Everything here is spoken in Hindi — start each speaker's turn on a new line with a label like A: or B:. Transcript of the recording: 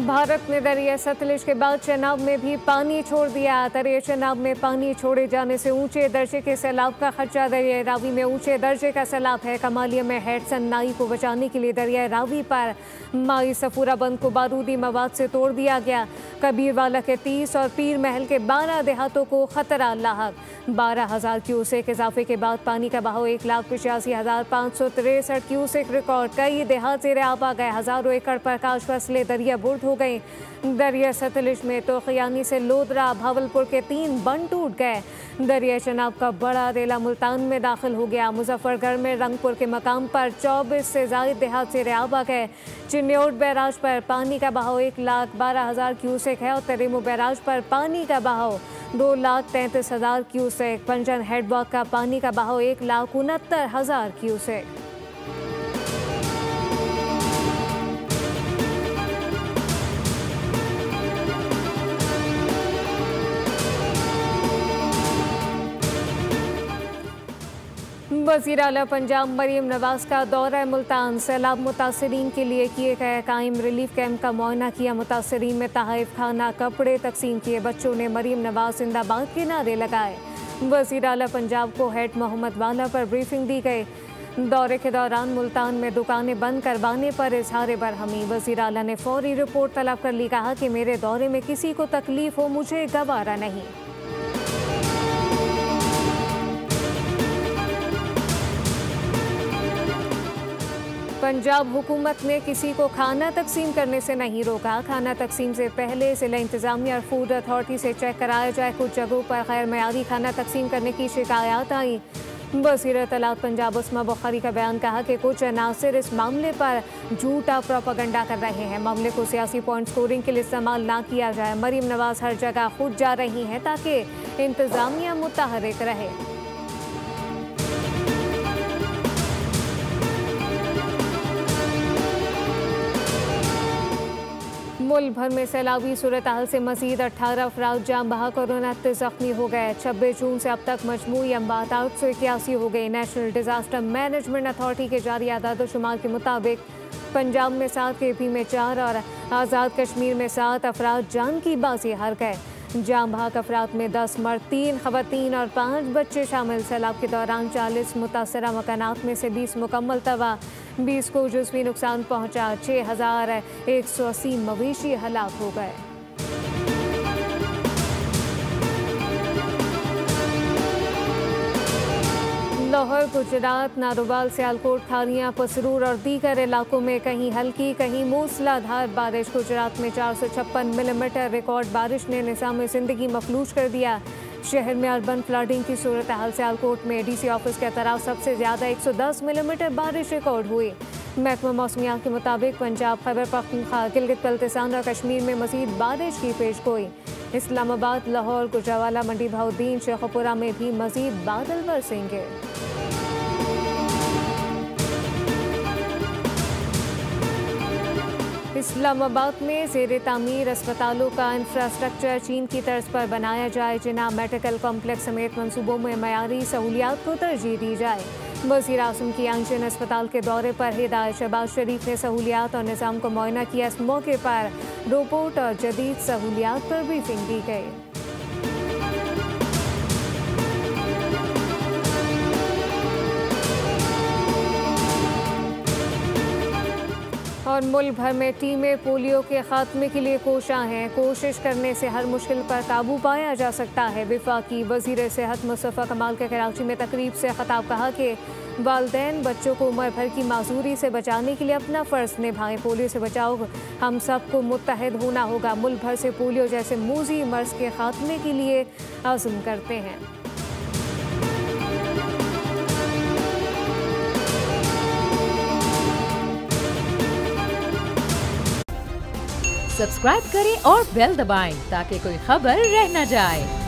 A: भारत ने दरिया सतलुज के बाद चेनाब में भी पानी छोड़ दिया। दरिया चेनाब में पानी छोड़े जाने से ऊंचे दर्जे के सैलाब का खदशा। दरिया रावी में ऊंचे दर्जे का सैलाब है। कमालिया में हेडसन नाई को बचाने के लिए दरिया रावी पर माई सफूरा बंद को बारूदी मवाद से तोड़ दिया गया। कबीरवाला के 30 और पीर महल के 12 देहातों को खतरा लाहक। 12,000 क्यूसेक इजाफे के बाद पानी का बहाव 1,85,563 क्यूसेक रिकॉर्ड। कई देहात ज़ेरे आब आ गए। हजारों एकड़ प्रकाश फसलें दरिया बुर्द हो गई। दरिया सतलुज में तोखयानी से लोधरा भावलपुर के 3 बंद टूट गए। दरिया चेनाब का बड़ा रेला मुल्तान में दाखिल हो गया। मुजफ्फरगढ़ में रंगपुर के मकाम पर 24 से ज़ायद देहात ज़ेरे आब आ गए। चिन्योट बैराज पर पानी का बहाव 1,12,000 क्यूसेक है और तरेमू बैराज पर पानी का बहाव 2,33,000 क्यूसेक। पंजन हेडवर्क का पानी का बहाव 1,69,000 क्यूसेक। वज़ीर आला पंजाब मरीम नवाज का दौरा मुल्तान। सैलाब मुतासरीन के लिए किए गए कायम रिलीफ कैंप का मुआयना किया। मुतासरीन में तहाइफ खाना कपड़े तकसीम किए। बच्चों ने मरीम नवाज जिंदाबाद के नारे लगाए। वज़ीर आला पंजाब को हेड मोहम्मद वाला पर ब्रीफिंग दी गई। दौरे के दौरान मुल्तान में दुकानें बंद करवाने पर इजहार बरहमी। वज़ीर आला ने फौरी रिपोर्ट तलब कर ली। कहा कि मेरे दौरे में किसी को तकलीफ हो, मुझे गवारा नहीं। पंजाब हुकूमत ने किसी को खाना तकसीम करने से नहीं रोका। खाना तकसीम से पहले जिला इंतजामिया और फूड अथॉरिटी से चेक कराया जाए। कुछ जगहों पर गैर मयारी खाना तकसीम करने की शिकायत आई। वज़ीर इत्तलात पंजाब उस्मा बुखारी का बयान। कहा कि कुछ अनासिर इस मामले पर झूठा प्रोपेगेंडा कर रहे हैं। मामले को सियासी पॉइंट स्कोरिंग के लिए इस्तेमाल ना किया जाए। मरीम नवाज हर जगह खुद जा रही हैं ताकि इंतजामिया मुतहरिक रहे। मुल्क भर में सैलाबी सूरत हाल से मजीद 18 अफराद जान बहक और 29 जख्मी हो गए। 26 जून से अब तक मजमूई अम्बात 881 हो गई। नेशनल डिजास्टर मैनेजमेंट अथॉरिटी के जारी आदाद-ओ-शुमार के मुताबिक पंजाब में 7, KP में 4 और आज़ाद कश्मीर में 7 अफराद जान की बाजी हार गए। जान बहक अफराद में 10 मर्द, 3 खवातीन और 5 बच्चे शामिल। सैलाब के दौरान 40 मुतासरा मकानात में से 20 मुकम्मल तबाह, 20 को जुज़वी नुकसान पहुंचा। 6,180 मवेशी हलाक हो गए। लाहौर, गुजरात, नारोवाल, सियालकोट, खारियां, पसरूर और दीगर इलाकों में कहीं हल्की कहीं मूसलाधार बारिश। गुजरात में 456 मिलीमीटर रिकॉर्ड बारिश ने निज़ाम ज़िंदगी मफलूज कर दिया। शहर में अर्बन फ्लडिंग की सूरत हाल। सियालकोट में DC ऑफिस के तरफ सबसे ज़्यादा 110 मिलीमीटर बारिश रिकॉर्ड हुई। महकमा मौसमियात के मुताबिक पंजाब, खैबर पख्तूनख्वा, गिलगित बल्तिस्तान और कश्मीर में मज़ीद बारिश की पेशगोई। इस्लामाबाद, लाहौर, गुजरावाला, मंडी बहाउद्दीन, शेखपुरा में भी मज़ीद बादल बरसेंगे। इस्लामाबाद में ज़ेरे तामीर अस्पतालों का इंफ्रास्ट्रक्चर चीन की तर्ज पर बनाया जाए। जिना मेडिकल कॉम्प्लेक्स समेत मंसूबों में मयारी सहूलियात को तरजीह दी जाए। वज़ीर आज़म की आंचन अस्पताल के दौरे पर हिदायत। शहबाज शरीफ ने सहूलियात और निज़ाम को मुआयना किया। इस मौके पर रोबोट और जदीद सहूलियात पर ब्रीफिंग दी गई। और मुल्क भर में टीमें पोलियो के खात्मे के लिए कोशां हैं। कोशिश करने से हर मुश्किल पर काबू पाया जा सकता है। वफाकी वज़ीर सेहत मुस्तफ़ा कमाल के कराची में तकरीब से खिताब। कहा कि वालिदैन बच्चों को उम्र भर की माजूरी से बचाने के लिए अपना फ़र्ज़ निभाएं। पोलियो से बचाओ हम सबको मुत्तहिद होना होगा। मुल्क भर से पोलियो जैसे मूजी मर्ज़ के खात्मे के लिए आज़म करते हैं।
B: सब्सक्राइब करें और बेल दबाएं ताकि कोई खबर रह न जाए।